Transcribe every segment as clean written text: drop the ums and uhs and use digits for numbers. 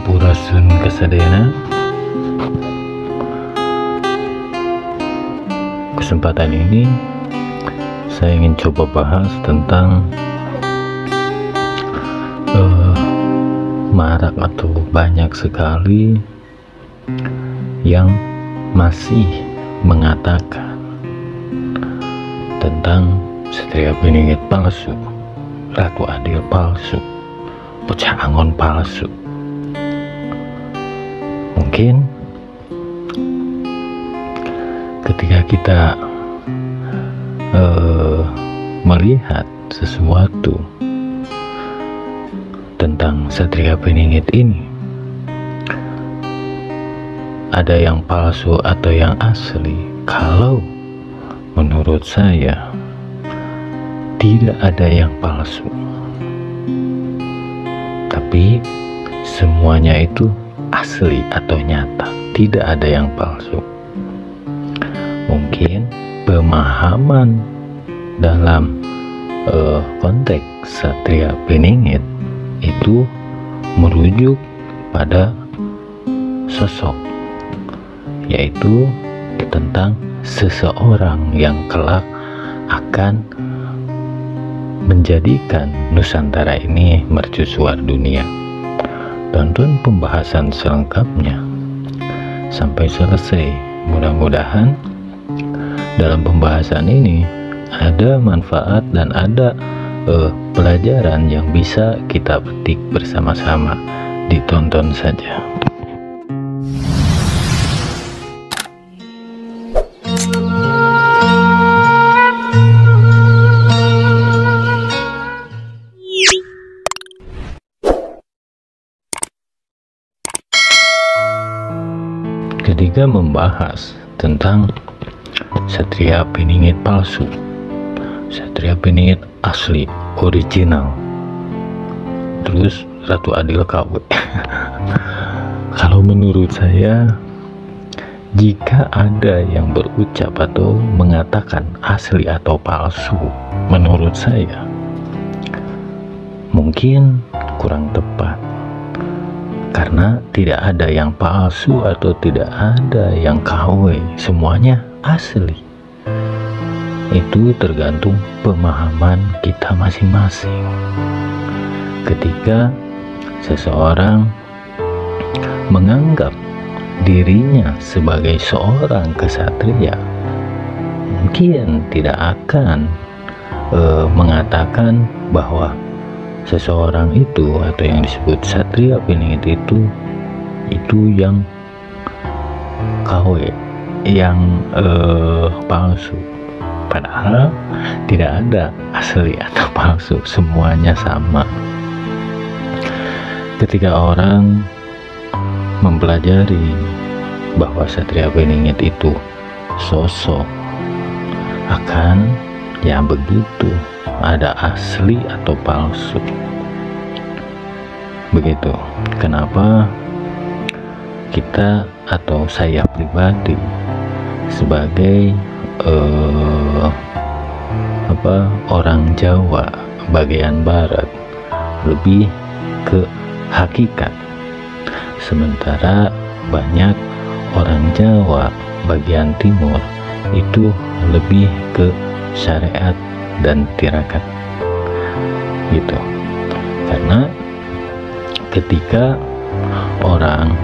Sampurasun Kasadena. Kesempatan ini saya ingin coba bahas tentang marak atau banyak sekali yang masih mengatakan tentang Satria Beninget palsu, Ratu Adil palsu, Bocah Angon palsu. Mungkin ketika kita melihat sesuatu tentang Satria Beninget ini, ada yang palsu atau yang asli. Kalau menurut saya tidak ada yang palsu, tapi semuanya itu asli atau nyata, tidak ada yang palsu. Mungkin pemahaman dalam konteks Satria Beninget itu merujuk pada sosok, yaitu tentang seseorang yang kelak akan menjadikan Nusantara ini mercusuar dunia. Tonton pembahasan selengkapnya sampai selesai. Mudah-mudahan dalam pembahasan ini ada manfaat dan ada pelajaran yang bisa kita petik bersama-sama. Ditonton saja. Ketika membahas tentang Satria Beninget palsu, Satria Beninget asli, original, terus Ratu Adil KW. Kalau menurut saya, jika ada yang berucap atau mengatakan asli atau palsu, menurut saya mungkin kurang tepat, karena tidak ada yang palsu atau tidak ada yang KW, semuanya asli. Itu tergantung pemahaman kita masing-masing. Ketika seseorang menganggap dirinya sebagai seorang kesatria, mungkin tidak akan mengatakan bahwa seseorang itu atau yang disebut Satria Beninget itu yang KW, yang palsu. Padahal tidak ada asli atau palsu, semuanya sama. Ketika orang mempelajari bahwa Satria Beninget itu sosok, akan ya begitu, ada asli atau palsu. Begitu. Kenapa kita atau saya pribadi sebagai orang Jawa bagian barat lebih ke hakikat, sementara banyak orang Jawa bagian timur itu lebih ke syariat dan tirakat gitu. Karena ketika orang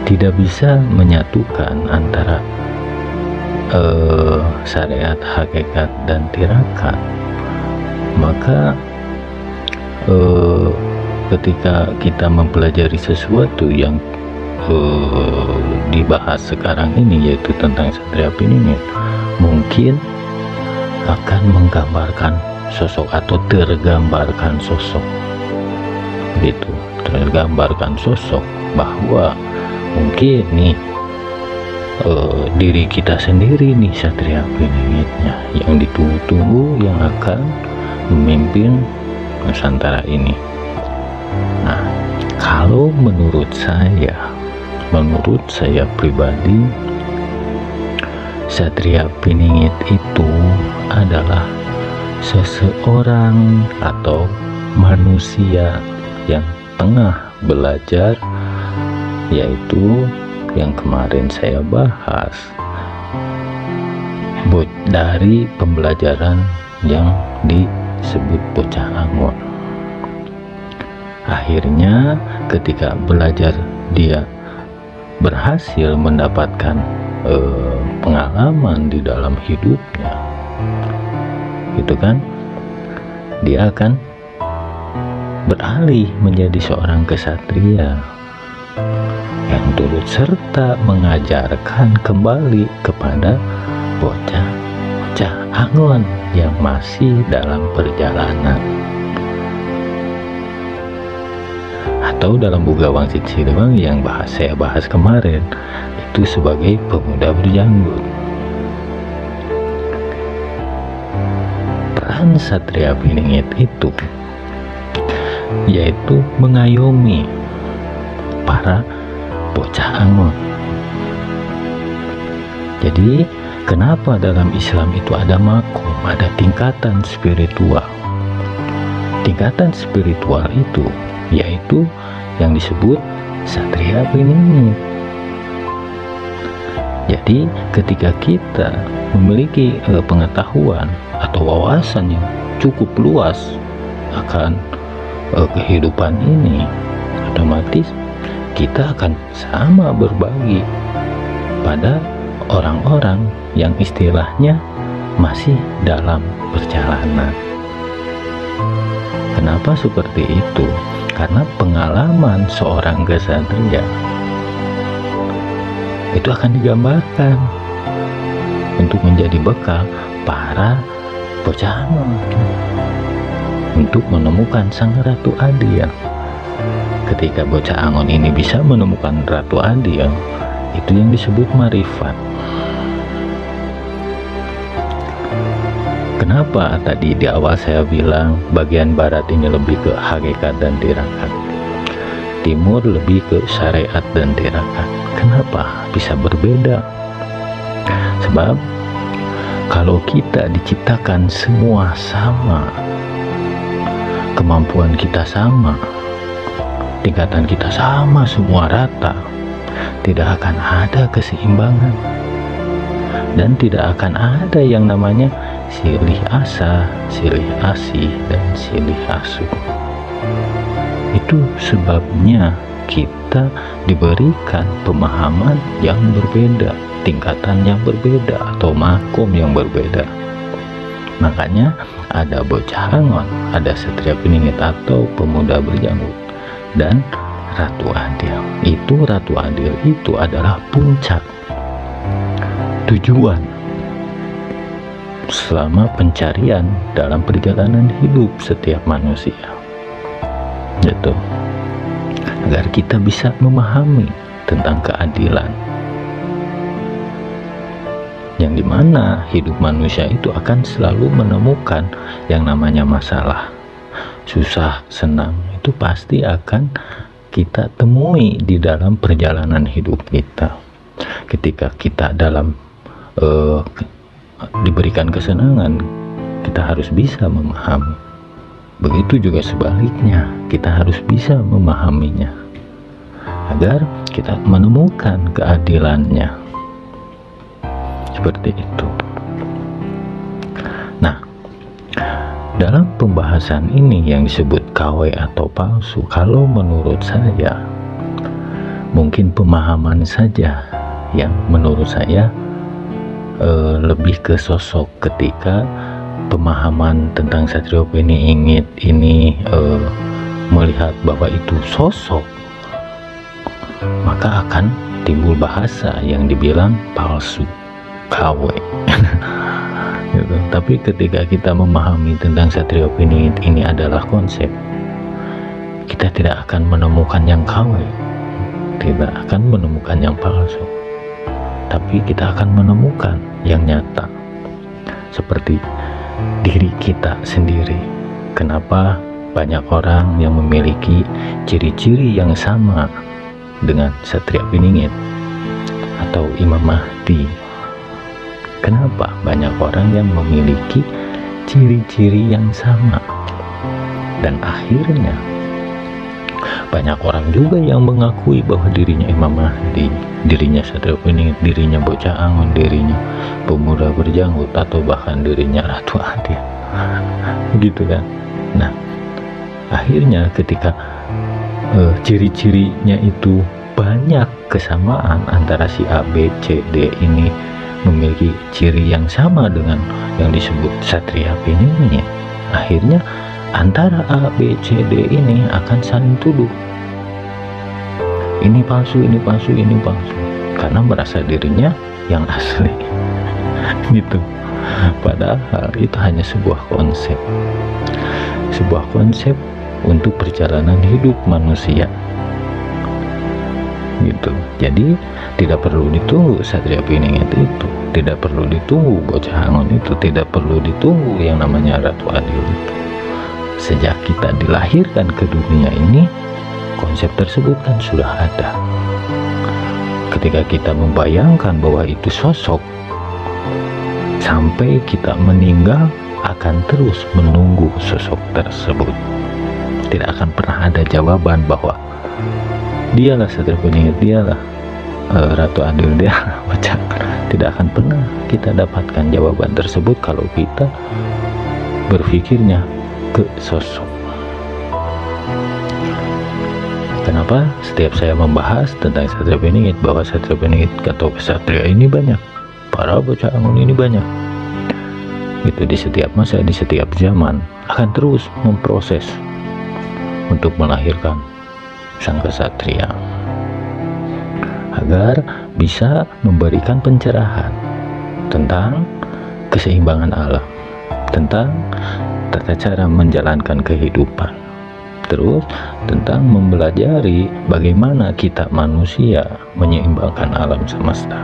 tidak bisa menyatukan antara syariat, hakikat, dan tirakat, maka ketika kita mempelajari sesuatu yang dibahas sekarang ini, yaitu tentang Satria Beninget, mungkin akan menggambarkan sosok atau tergambarkan sosok gitu, tergambarkan sosok bahwa mungkin nih diri kita sendiri nih Satria Beningetnya yang ditunggu-tunggu, yang akan memimpin Nusantara ini. Nah, kalau menurut saya pribadi, Satria Beninget itu adalah seseorang atau manusia yang tengah belajar, yaitu yang kemarin saya bahas dari pembelajaran yang disebut bocah angon. Akhirnya ketika belajar dia berhasil mendapatkan pengalaman di dalam hidupnya, gitu kan, dia akan beralih menjadi seorang kesatria yang turut serta mengajarkan kembali kepada bocah-bocah angon yang masih dalam perjalanan. Atau dalam Buga Wangsit Siliwangi yang saya bahas kemarin, itu sebagai pemuda berjanggut. Peran Satria Piningit itu yaitu mengayomi para bocah angon. Jadi kenapa dalam Islam itu ada makom, ada tingkatan spiritual. Tingkatan spiritual itu yaitu yang disebut Satria Piningit. Jadi ketika kita memiliki pengetahuan atau wawasan yang cukup luas akan kehidupan ini, otomatis kita akan sama berbagi pada orang-orang yang istilahnya masih dalam perjalanan. Kenapa seperti itu? Karena pengalaman seorang kesatria itu akan digambarkan untuk menjadi bekal para bocah angon untuk menemukan sang Ratu Adil. Ketika bocah angon ini bisa menemukan Ratu Adil, itu yang disebut marifat. Kenapa tadi di awal saya bilang bagian barat ini lebih ke hakikat dan tirakat, timur lebih ke syariat dan tirakat? Kenapa bisa berbeda? Sebab kalau kita diciptakan semua sama, kemampuan kita sama, tingkatan kita sama, semua rata, tidak akan ada keseimbangan dan tidak akan ada yang namanya silih asa, silih asih, dan silih asuh. Itu sebabnya kita diberikan pemahaman yang berbeda, tingkatan yang berbeda, atau makom yang berbeda. Makanya ada bocah angon, ada Satria Piningit atau pemuda berjanggut, dan Ratu Adil. Itu Ratu Adil itu adalah puncak tujuan selama pencarian dalam perjalanan hidup setiap manusia, gitu, agar kita bisa memahami tentang keadilan, yang dimana hidup manusia itu akan selalu menemukan yang namanya masalah, susah, senang, itu pasti akan kita temui di dalam perjalanan hidup kita. Ketika kita dalam diberikan kesenangan, kita harus bisa memahami. Begitu juga sebaliknya, kita harus bisa memahaminya agar kita menemukan keadilannya. Seperti itu. Nah, dalam pembahasan ini yang disebut KW atau palsu, kalau menurut saya mungkin pemahaman saja yang menurut saya lebih ke sosok. Ketika pemahaman tentang Satria Piningit ini melihat bahwa itu sosok, maka akan timbul bahasa yang dibilang palsu, KW. Gitu. Tapi ketika kita memahami tentang Satria Piningit ini adalah konsep, kita tidak akan menemukan yang KW, tidak akan menemukan yang palsu, tapi kita akan menemukan yang nyata seperti diri kita sendiri. Kenapa banyak orang yang memiliki ciri-ciri yang sama dengan Satria Piningit atau Imam Mahdi? Kenapa banyak orang yang memiliki ciri-ciri yang sama dan akhirnya banyak orang juga yang mengakui bahwa dirinya Imam Mahdi, dirinya Satrio Piningit, dirinya Bocah Angon, dirinya Pemuda Berjanggut, atau bahkan dirinya Ratu Adil, gitu kan. Nah, akhirnya ketika ciri-cirinya itu banyak kesamaan antara si A, B, C, D ini memiliki ciri yang sama dengan yang disebut Satria Piningit, akhirnya antara A, B, C, D ini akan saling tuduh. Ini palsu, ini palsu, ini palsu. Karena merasa dirinya yang asli. Gitu. Padahal itu hanya sebuah konsep. Sebuah konsep untuk perjalanan hidup manusia. Gitu. Jadi tidak perlu ditunggu Satria Piningit itu, tidak perlu ditunggu Bocah Angon itu, tidak perlu ditunggu yang namanya Ratu Adil itu. Sejak kita dilahirkan ke dunia ini, konsep tersebut kan sudah ada. Ketika kita membayangkan bahwa itu sosok, sampai kita meninggal akan terus menunggu sosok tersebut. Tidak akan pernah ada jawaban bahwa dialah Satria Piningit, dialah Ratu Adil, dialah Bocah. Tidak akan pernah kita dapatkan jawaban tersebut kalau kita berpikirnya ke sosok. Kenapa setiap saya membahas tentang Satria Piningit, bahwa Satria Piningit atau kesatria ini banyak, para Bocah Angon ini banyak, itu di setiap masa, di setiap zaman akan terus memproses untuk melahirkan sang kesatria agar bisa memberikan pencerahan tentang keseimbangan alam, tentang tata cara menjalankan kehidupan, terus tentang mempelajari bagaimana kita manusia menyeimbangkan alam semesta,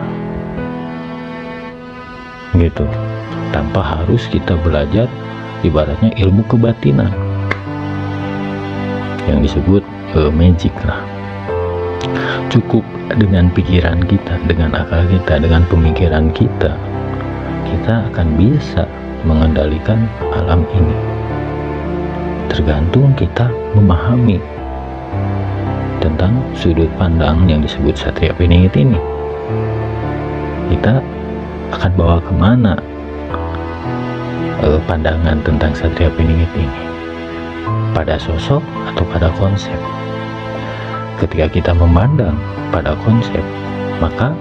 gitu, tanpa harus kita belajar ibaratnya ilmu kebatinan yang disebut magic lah. Cukup dengan pikiran kita, dengan akal kita, dengan pemikiran kita, kita akan bisa mengendalikan alam ini. Tergantung kita memahami tentang sudut pandang yang disebut Satria Piningit ini. Kita akan bawa kemana pandangan tentang Satria Piningit ini, pada sosok atau pada konsep. Ketika kita memandang pada konsep, maka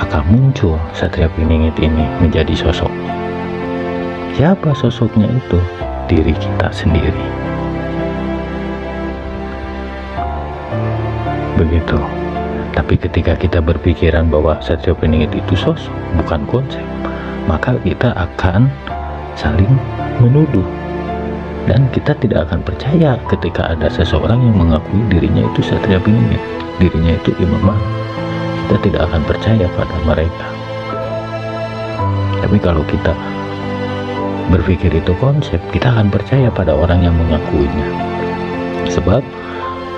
akan muncul Satria Piningit ini menjadi sosok. Siapa sosoknya itu? Diri kita sendiri. Begitu. Tapi ketika kita berpikiran bahwa Satria Piningit itu sosok, bukan konsep, maka kita akan saling menuduh, dan kita tidak akan percaya ketika ada seseorang yang mengakui dirinya itu Satria Piningit, dirinya itu Imam Mahdi. Kita tidak akan percaya pada mereka. Tapi kalau kita berpikir itu konsep, kita akan percaya pada orang yang mengakuinya. Sebab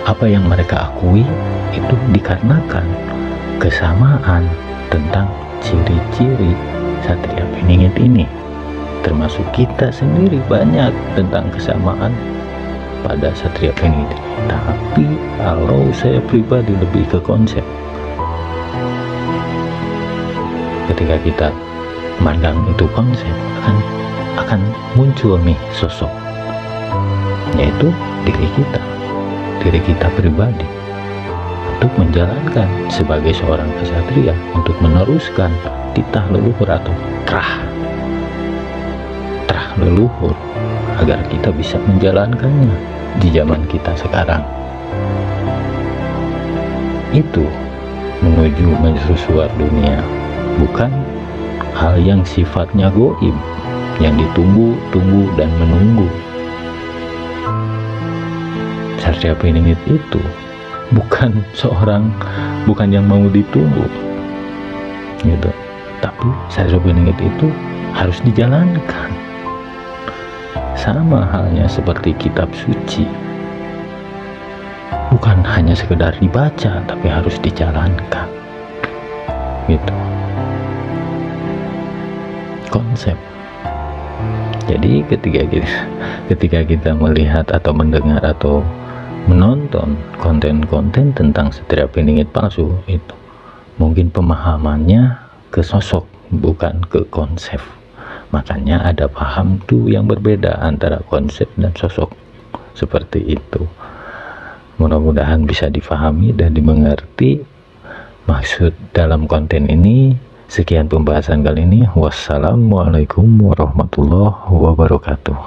apa yang mereka akui itu dikarenakan kesamaan tentang ciri-ciri Satria Piningit ini. Termasuk kita sendiri banyak tentang kesamaan pada Satria Piningit ini. Tapi kalau saya pribadi lebih ke konsep. Ketika kita memandang itu konsep, akan muncul nih sosok, yaitu diri kita pribadi, untuk menjalankan sebagai seorang kesatria, untuk meneruskan titah leluhur atau trah leluhur, agar kita bisa menjalankannya di zaman kita sekarang. Itu menuju mercusuar dunia, bukan hal yang sifatnya goib, yang ditunggu-tunggu dan menunggu. Satria Piningit itu bukan yang mau ditunggu, gitu. Tapi Satria Piningit itu harus dijalankan. Sama halnya seperti kitab suci, bukan hanya sekedar dibaca, tapi harus dijalankan, gitu. Konsep. Jadi ketika kita melihat atau mendengar atau menonton konten-konten tentang Satria Piningit palsu itu mungkin pemahamannya ke sosok bukan ke konsep. Makanya ada paham tuh yang berbeda antara konsep dan sosok seperti itu. Mudah-mudahan bisa difahami dan dimengerti maksud dalam konten ini. Sekian pembahasan kali ini. Wassalamualaikum warahmatullahi wabarakatuh.